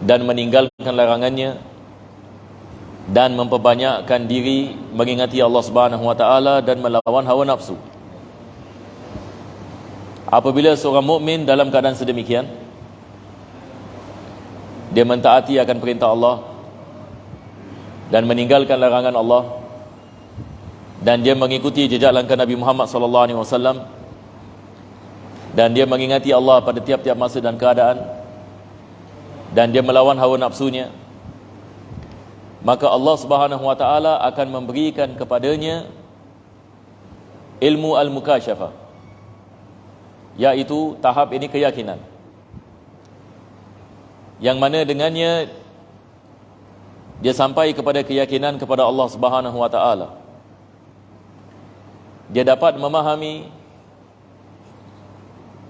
dan meninggalkan larangannya, dan memperbanyakkan diri mengingati Allah Subhanahu wa taala dan melawan hawa nafsu. Apabila seorang mukmin dalam keadaan sedemikian, dia mentaati akan perintah Allah dan meninggalkan larangan Allah, dan dia mengikuti jejak langkah Nabi Muhammad SAW, dan dia mengingati Allah pada tiap-tiap masa dan keadaan, dan dia melawan hawa nafsunya, maka Allah Subhanahu wa taala akan memberikan kepadanya ilmu al-mukasyafah, yaitu tahap ini keyakinan, yang mana dengannya dia sampai kepada keyakinan kepada Allah Subhanahu wa taala. Dia dapat memahami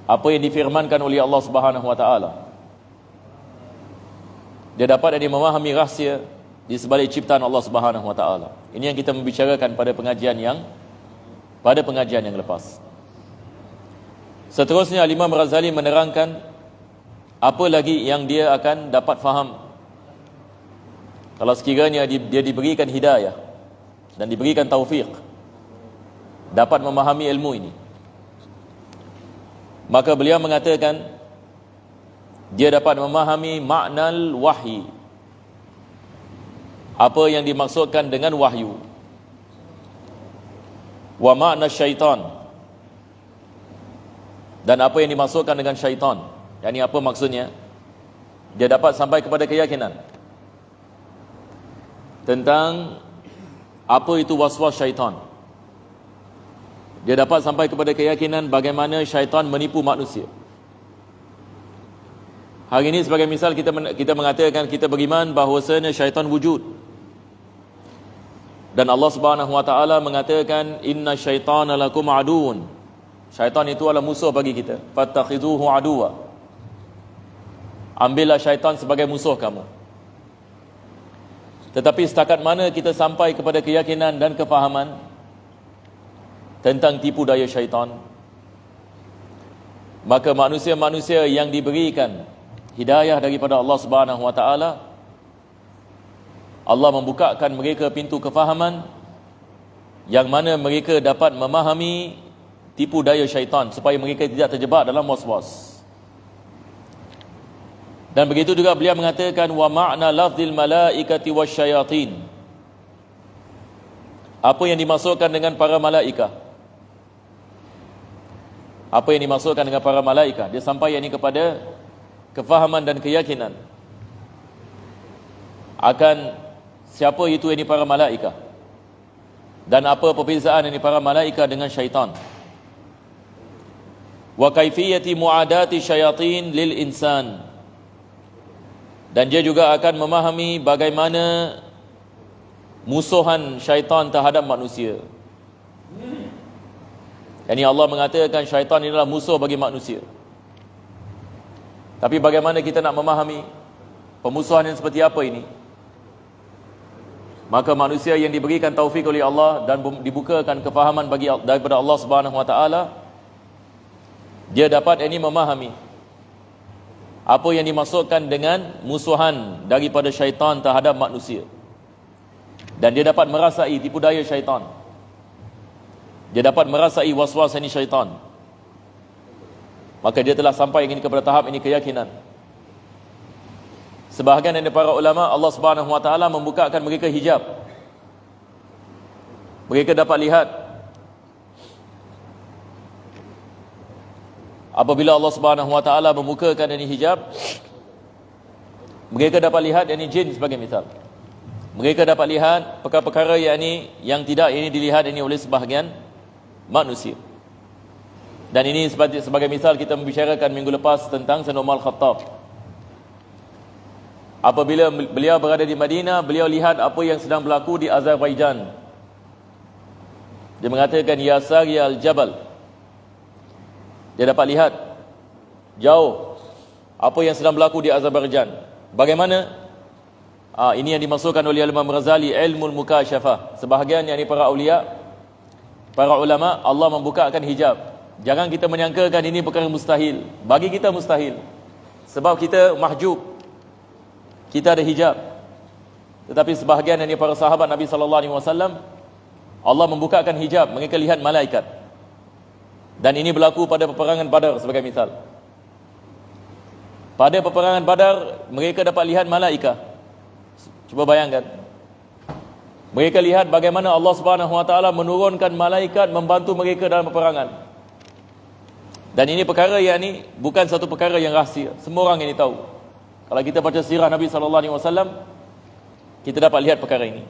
apa yang difirmankan oleh Allah Subhanahu wa taala. Dia dapat memahami rahsia di sebalik ciptaan Allah Subhanahu wa taala. Ini yang kita membicarakan pada pengajian yang lepas. Seterusnya Imam Razali menerangkan apa lagi yang dia akan dapat faham kalau sekiranya dia diberikan hidayah dan diberikan taufik dapat memahami ilmu ini. Maka beliau mengatakan dia dapat memahami maknal wahyi, apa yang dimaksudkan dengan wahyu, wa makna syaitan, dan apa yang dimaksudkan dengan syaitan, yakni apa maksudnya. Dia dapat sampai kepada keyakinan tentang apa itu waswas syaitan. Dia dapat sampai kepada keyakinan bagaimana syaitan menipu manusia. Hari ini sebagai misal kita mengatakan kita beriman bahawasanya syaitan wujud, dan Allah Subhanahu wa taala mengatakan inna syaitana lakum aduun. Syaitan itu adalah musuh bagi kita. Fattakhizuhu aduwa. Ambillah syaitan sebagai musuh kamu. Tetapi setakat mana kita sampai kepada keyakinan dan kefahaman tentang tipu daya syaitan, maka manusia-manusia yang diberikan hidayah daripada Allah Subhanahu wa taala, Allah membukakan mereka pintu kefahaman yang mana mereka dapat memahami tipu daya syaitan supaya mereka tidak terjebak dalam was-was. Dan begitu juga beliau mengatakan wa ma'na lafzil malaikati wasyayatin, apa yang dimaksudkan dengan para malaikat. Apa yang dimaksudkan dengan para malaikat, dia sampai ini kepada kefahaman dan keyakinan akan siapa itu ini para malaikat, dan apa perbezaan ini para malaikat dengan syaitan. Wa kaifiyati muadati syayatin lil insan, dan dia juga akan memahami bagaimana musuhan syaitan terhadap manusia. Yani Allah mengatakan syaitan adalah musuh bagi manusia. Tapi bagaimana kita nak memahami pemusuhan yang seperti apa ini? Maka manusia yang diberikan taufik oleh Allah dan dibukakan kefahaman daripada Allah Subhanahu wa taala, dia dapat memahami apa yang dimaksudkan dengan musuhan daripada syaitan terhadap manusia, dan dia dapat merasai tipu daya syaitan. Dia dapat merasai waswas ini syaitan. Maka dia telah sampai ini kepada tahap ini keyakinan. Sebahagian dari para ulama, Allah Subhanahu wa taala membukakan mereka hijab. Mereka dapat lihat apabila Allah Subhanahu wa taala membukakan ini hijab, mereka dapat lihat jin sebagai misal. Mereka dapat lihat perkara-perkara yang tidak dilihat oleh sebahagian manusia. Dan ini sebagai misal kita membicarakan minggu lepas tentang Sayyidina Umar Khattab. Apabila beliau berada di Madinah, beliau lihat apa yang sedang berlaku di Azerbaijan. Dia mengatakan ya sari al-jabal. Dia dapat lihat jauh apa yang sedang berlaku di Azerbaijan. Bagaimana? Ini yang dimaksudkan oleh Imam Razali ilmul mukasyafah. Sebahagian para aulia, para ulama, Allah membukakan hijab. Jangan kita menyangkakan ini perkara mustahil. Bagi kita mustahil, sebab kita mahjub. kita ada hijab. Tetapi sebahagian dari para sahabat Nabi SAW, Allah membukakan hijab, mereka lihat malaikat. Dan ini berlaku pada peperangan Badar sebagai misal. Pada peperangan Badar, mereka dapat lihat malaikat. Cuba bayangkan. Mereka lihat bagaimana Allah Subhanahu Wa Taala menurunkan malaikat membantu mereka dalam peperangan. Dan ini perkara yang ini bukan satu perkara yang rahsia. Semua orang ini tahu. Kalau kita baca sirah Nabi SAW, kita dapat lihat perkara ini.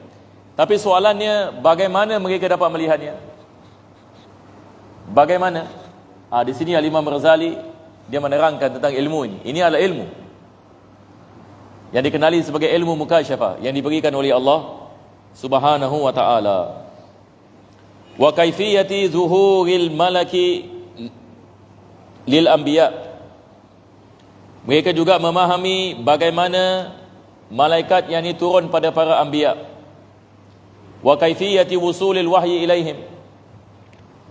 Tapi soalannya, bagaimana mereka dapat melihatnya? Bagaimana? Di sini Al-Imam Razali dia menerangkan tentang ilmu ini. Ini adalah ilmu yang dikenali sebagai ilmu mukasyafah yang diberikan oleh Allah Subhanahu wa ta'ala. Wa kaifiyati zuhuril malaki lil anbiya. Mereka juga memahami bagaimana malaikat yang ini turun pada para anbiya. Wa kaifiyati wusulil wahyi ilaihim.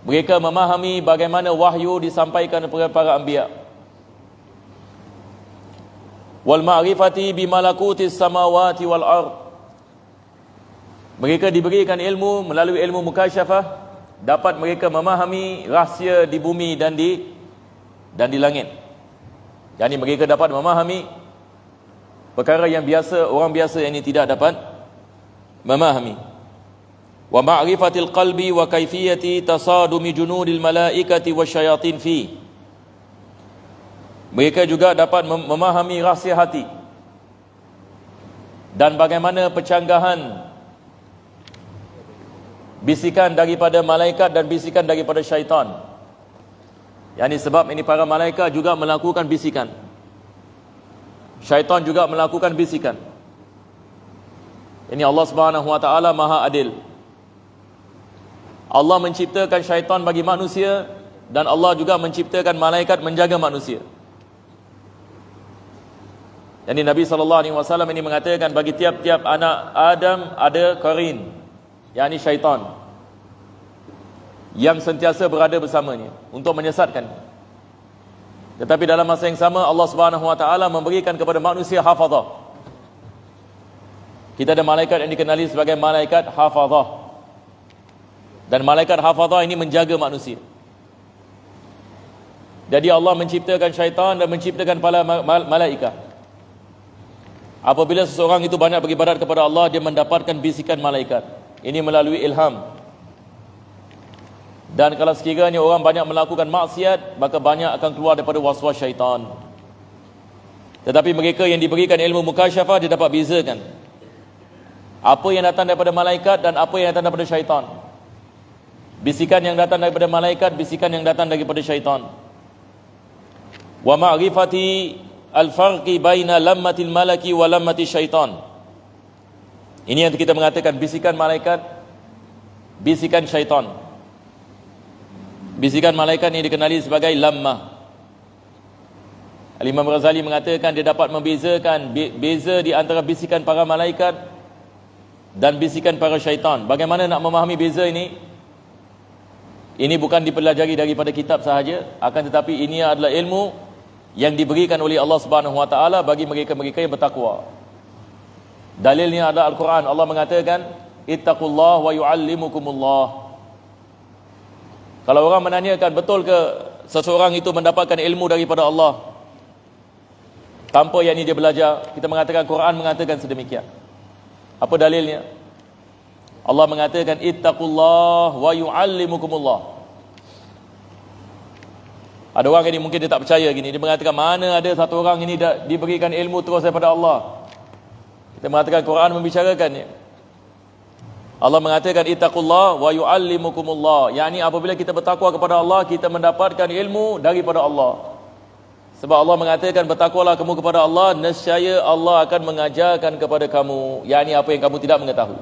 Mereka memahami bagaimana wahyu disampaikan kepada para anbiya. Wal ma'rifati bi malakutis samawati wal ard. Mereka diberikan ilmu melalui ilmu mukasyafah, dapat mereka memahami rahsia di bumi dan di langit. Yani mereka dapat memahami perkara yang biasa orang biasa ini tidak dapat memahami. Wa ma'rifatil qalbi wa kaifiyati tasadumi junudil malaikati wasyayatin fi. Mereka juga dapat memahami rahsia hati dan bagaimana pecanggahan bisikan daripada malaikat dan bisikan daripada syaitan. Yani sebab ini para malaikat juga melakukan bisikan, syaitan juga melakukan bisikan. Ini Allah Subhanahu Wa Taala Maha Adil. Allah menciptakan syaitan bagi manusia dan Allah juga menciptakan malaikat menjaga manusia. Yani Nabi SAW ini mengatakan bagi tiap-tiap anak Adam ada qarin, yakni syaitan yang sentiasa berada bersamanya untuk menyesatkan. Tetapi dalam masa yang sama Allah Subhanahu Wa Taala memberikan kepada manusia hafazah. Kita ada malaikat yang dikenali sebagai malaikat hafazah. Dan malaikat hafazah ini menjaga manusia. Jadi Allah menciptakan syaitan dan menciptakan para malaikat. Apabila seseorang itu banyak beribadat kepada Allah, dia mendapatkan bisikan malaikat. Ini melalui ilham. Dan kalau sekiranya orang banyak melakukan maksiat, maka banyak akan keluar daripada waswas syaitan. Tetapi mereka yang diberikan ilmu mukasyafah, dia dapat bezakan apa yang datang daripada malaikat dan apa yang datang daripada syaitan. Bisikan yang datang daripada malaikat, bisikan yang datang daripada syaitan. Wa ma'rifati al-farqi baina lammatil malaki wa lammati syaitan. Ini yang kita mengatakan bisikan malaikat, bisikan syaitan. Bisikan malaikat ini dikenali sebagai lammah. Al-Imam Razali mengatakan dia dapat membezakan beza di antara bisikan para malaikat dan bisikan para syaitan. Bagaimana nak memahami beza ini? Ini bukan dipelajari daripada kitab sahaja, akan tetapi ini adalah ilmu yang diberikan oleh Allah Subhanahu Wa Taala bagi mereka-mereka yang bertakwa. Dalilnya adalah Al-Quran. Allah mengatakan, ittaqullah wa yu'allimukumullah. Kalau orang menanyakan betul ke seseorang itu mendapatkan ilmu daripada Allah tanpa yang ini dia belajar, kita mengatakan Quran mengatakan sedemikian. Apa dalilnya? Allah mengatakan ittaqullah wa yu'allimukumullah. Ada orang ini mungkin dia tak percaya gini, dia mengatakan mana ada satu orang ini diberikan ilmu terus daripada Allah. Kita mengatakan Quran membicarakannya. Allah mengatakan ittaqullah wa yu'allimukumullah, yakni apabila kita bertakwa kepada Allah, kita mendapatkan ilmu daripada Allah. Sebab Allah mengatakan bertakwalah kamu kepada Allah, nescaya Allah akan mengajarkan kepada kamu, yakni apa yang kamu tidak mengetahui.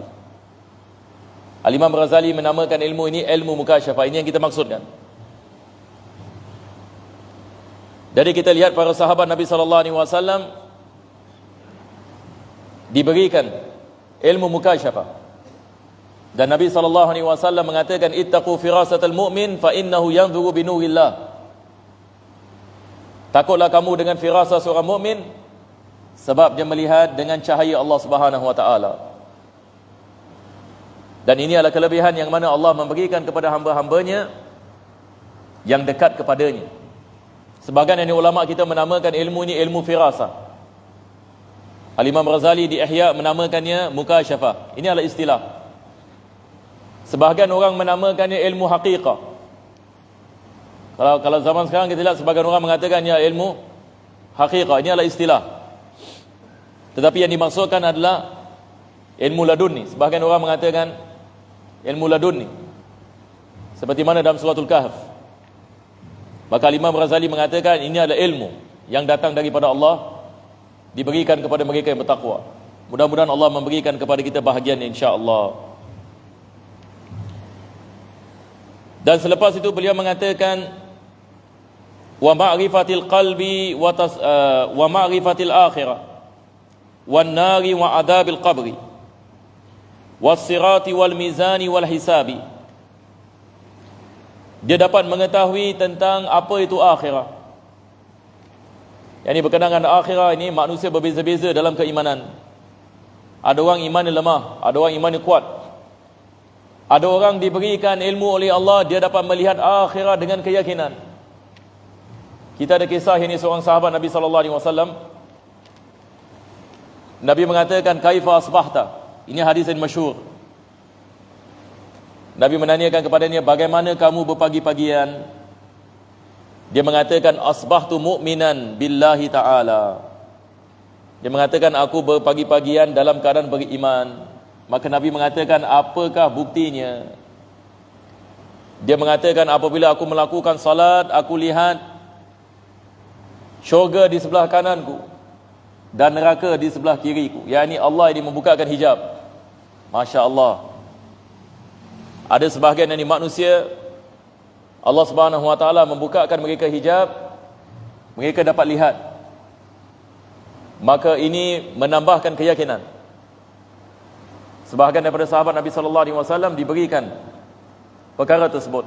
Al-Imam Razali menamakan ilmu ini ilmu mukasyafah. Ini yang kita maksudkan. Jadi kita lihat para sahabat Nabi SAW diberikan ilmu mukasyafah. Dan Nabi SAW mengatakan ittaqu firasatal mu'min fa innahu yanzuru bi nurillah. Takutlah kamu dengan firasah seorang mukmin, sebab dia melihat dengan cahaya Allah Subhanahu wa taala. Dan ini adalah kelebihan yang mana Allah memberikan kepada hamba-hambanya yang dekat kepadanya. Sebahagian dari ulama kita menamakan ilmu ini ilmu firasah. Al-Imam Razali di Ihya menamakannya mukasyafah. Ini adalah istilah. Sebahagian orang menamakannya ilmu haqiqah. Kalau zaman sekarang kita lihat sebahagian orang mengatakannya ilmu haqiqah. Ini adalah istilah. Tetapi yang dimaksudkan adalah ilmu laduni. Sebahagian orang mengatakan ilmu laduni, seperti mana dalam suratul Kahf. Maka Imam Razali mengatakan ini adalah ilmu yang datang daripada Allah, diberikan kepada mereka yang bertakwa. Mudah-mudahan Allah memberikan kepada kita bahagian insya-Allah. Dan selepas itu beliau mengatakan wa ma'rifatil qalbi wa ma'rifatil akhirah wan nari wa adabil qabri was-sirati wal mizani wal hisabi. Dia dapat mengetahui tentang apa itu akhirah. Yang ini berkenaan dengan akhirah ini, manusia berbeza-beza dalam keimanan. Ada orang iman lemah, ada orang iman kuat. Ada orang diberikan ilmu oleh Allah, dia dapat melihat akhirah dengan keyakinan. Kita ada kisah ini, seorang sahabat Nabi SAW. Nabi mengatakan, kaifa asbahta? Ini hadis yang masyhur. Nabi menanyakan kepadanya, bagaimana kamu berpagi-pagian? Dia mengatakan, asbahtu mu'minan billahi ta'ala. Dia mengatakan, aku berpagi-pagian dalam keadaan beriman. Maka Nabi mengatakan, apakah buktinya? Dia mengatakan, apabila aku melakukan salat, aku lihat syurga di sebelah kananku dan neraka di sebelah kiriku. Yang ini Allah ini membukakan hijab. Masya Allah. Ada sebahagian dari manusia, Allah Subhanahu wa taala membukakan mereka hijab, mereka dapat lihat. Maka ini menambahkan keyakinan. Sebahagian daripada sahabat Nabi sallallahu alaihi wasallam diberikan perkara tersebut.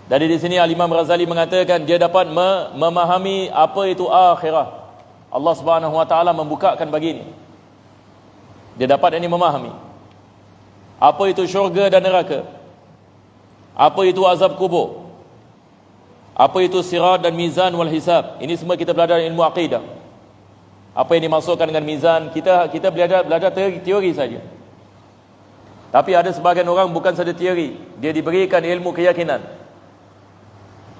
Dari di sini Al-Imam Razali mengatakan dia dapat memahami apa itu akhirah. Allah Subhanahu wa taala membukakan begini. Dia dapat ini memahami apa itu syurga dan neraka, apa itu azab kubur, apa itu sirat dan mizan wal hisab. Ini semua kita belajar ilmu akidah. Apa yang dimaksudkan dengan mizan, kita belajar teori saja. Tapi ada sebagian orang bukan saja teori, dia diberikan ilmu keyakinan.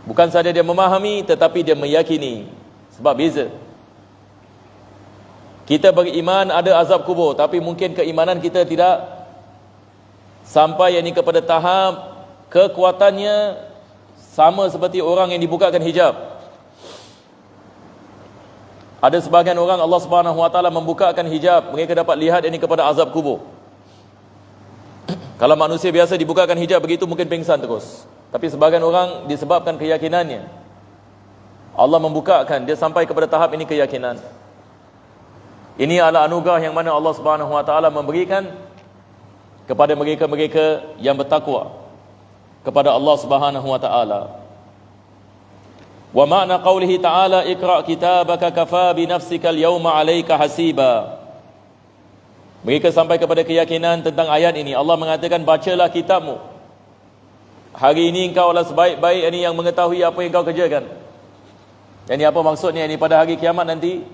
Bukan saja dia memahami, tetapi dia meyakini. Sebab beza. Kita beriman ada azab kubur, tapi mungkin keimanan kita tidak sampai yang ini kepada tahap kekuatannya sama seperti orang yang dibukakan hijab. Ada sebahagian orang Allah Subhanahu wa taala membukakan hijab, mereka dapat lihat ini kepada azab kubur. Kalau manusia biasa dibukakan hijab begitu mungkin pingsan terus. Tapi sebahagian orang disebabkan keyakinannya, Allah membukakan dia sampai kepada tahap ini keyakinan. Ini adalah anugerah yang mana Allah Subhanahu wa taala memberikan kepada mereka-mereka yang bertakwa kepada Allah Subhanahu wa taala. Wa ma'na qawlihi ta'ala iqra' kitabaka kafa bi nafsika al-yawma 'alaika hasiba. Mereka sampai kepada keyakinan tentang ayat ini. Allah mengatakan bacalah kitabmu. Hari ini engkau adalah sebaik-baik ini yang mengetahui apa yang kau kerjakan. Ini apa maksudnya? Ini pada hari kiamat nanti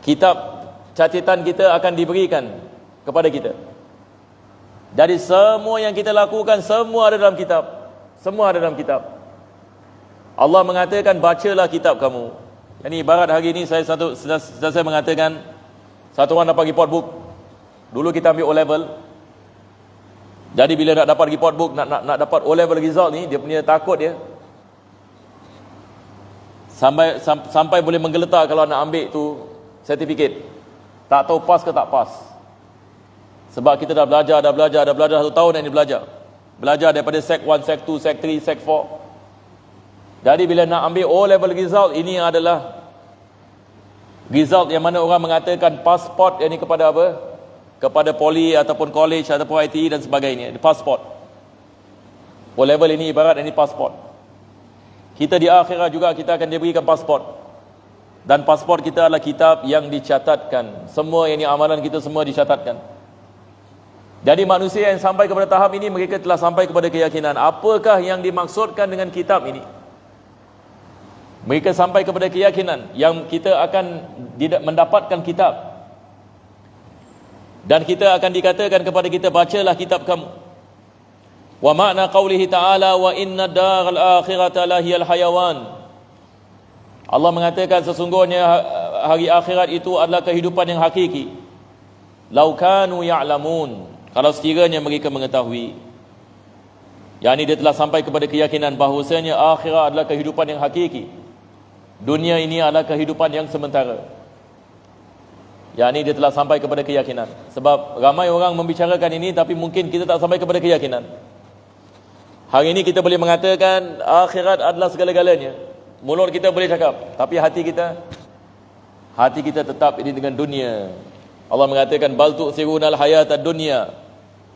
kitab catatan kita akan diberikan kepada kita. Dari semua yang kita lakukan, semua ada dalam kitab. Semua ada dalam kitab. Allah mengatakan bacalah kitab kamu. Ini ibarat hari ini saya mengatakan satu orang dapat report book. Dulu kita ambil O-level. Jadi bila nak dapat report book, nak dapat O-level result ni, dia punya takut dia. Sampai boleh menggeletar kalau nak ambil tu sertifikat. Tak tahu pas ke tak pas. Sebab kita dah belajar 1 tahun yang belajar. Belajar daripada Sec 1, Sec 2, Sec 3, Sec 4. Jadi bila nak ambil O-level result, ini adalah result yang mana orang mengatakan pasport yang ini kepada apa? Kepada poli ataupun college ataupun ITE dan sebagainya. Pasport. O-level ini ibarat ini pasport. Kita di akhirat juga kita akan diberikan pasport. Dan pasport kita adalah kitab yang dicatatkan. Semua ini amalan kita semua dicatatkan. Jadi manusia yang sampai kepada tahap ini, mereka telah sampai kepada keyakinan. Apakah yang dimaksudkan dengan kitab ini? Mereka sampai kepada keyakinan yang kita akan mendapatkan kitab. Dan kita akan dikatakan kepada kita, bacalah kitab kamu. Wa ma'na qawlihi ta'ala wa inna daral akhirata lahiyal hayawan. Allah mengatakan sesungguhnya hari akhirat itu adalah kehidupan yang hakiki. Lau kanu ya'lamun. Kalau sekiranya mereka mengetahui. Yang ini dia telah sampai kepada keyakinan bahawasanya akhirat adalah kehidupan yang hakiki. Dunia ini adalah kehidupan yang sementara. Yang ini dia telah sampai kepada keyakinan. Sebab ramai orang membicarakan ini, tapi mungkin kita tak sampai kepada keyakinan. Hari ini kita boleh mengatakan akhirat adalah segala-galanya. Mulut kita boleh cakap, tapi hati kita tetap ini dengan dunia. Allah mengatakan bal tu'thirunal hayatad dunya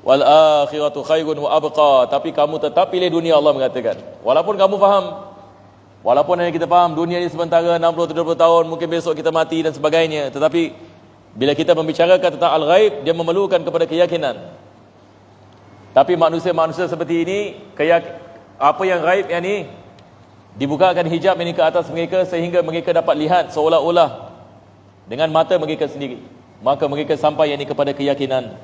wal akhiratu khairun wa abqa. Tapi kamu tetap pilih dunia, Allah mengatakan. Walaupun kamu faham, walaupun hanya kita faham dunia ini sementara 60-70 tahun, mungkin besok kita mati dan sebagainya, tetapi bila kita membicarakan tentang al-ghaib, dia memerlukan kepada keyakinan. Tapi manusia-manusia seperti ini, apa yang ghaib yang ni, dibukakan hijab ini ke atas mereka sehingga mereka dapat lihat seolah-olah dengan mata mereka sendiri. Maka mereka sampai ini kepada keyakinan.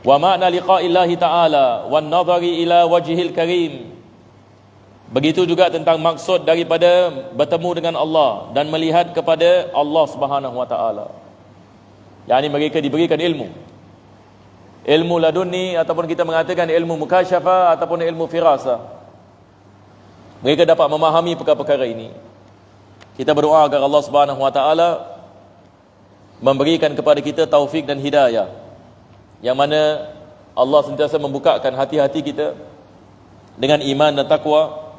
Wa ma'na liqa'illahi ta'ala wan nadhari ila wajhil karim. Begitu juga tentang maksud daripada bertemu dengan Allah dan melihat kepada Allah Subhanahu wa taala. Yani mereka diberikan ilmu. Ilmu laduni ataupun kita mengatakan ilmu mukasyafa ataupun ilmu firasa. Mereka dapat memahami perkara-perkara ini. Kita berdoa agar Allah Subhanahu wa taala memberikan kepada kita taufik dan hidayah, yang mana Allah sentiasa membukakan hati-hati kita dengan iman dan takwa,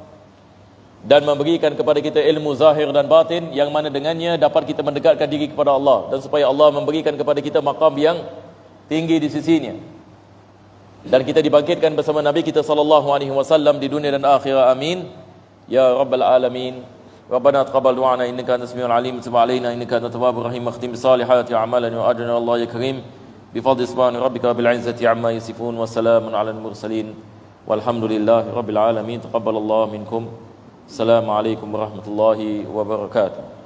dan memberikan kepada kita ilmu zahir dan batin, yang mana dengannya dapat kita mendekatkan diri kepada Allah, dan supaya Allah memberikan kepada kita maqam yang tinggi di sisinya, dan kita dibangkitkan bersama Nabi kita sallallahu alaihi wasallam di dunia dan akhirat. Amin ya rabbal alamin. Rabbana taqabbal du'ana innaka antas samiul alim, tub alaina innaka antat tawwabur rahim, khtim bisalihati a'malana wa ajrina Allah ya karim bi fadli subhani rabbika bil izzati amma yasifun wa salamun alal mursalin walhamdulillahi rabbil alamin. Taqabbalallahu minkum. Assalamualaikum warahmatullahi wabarakatuh.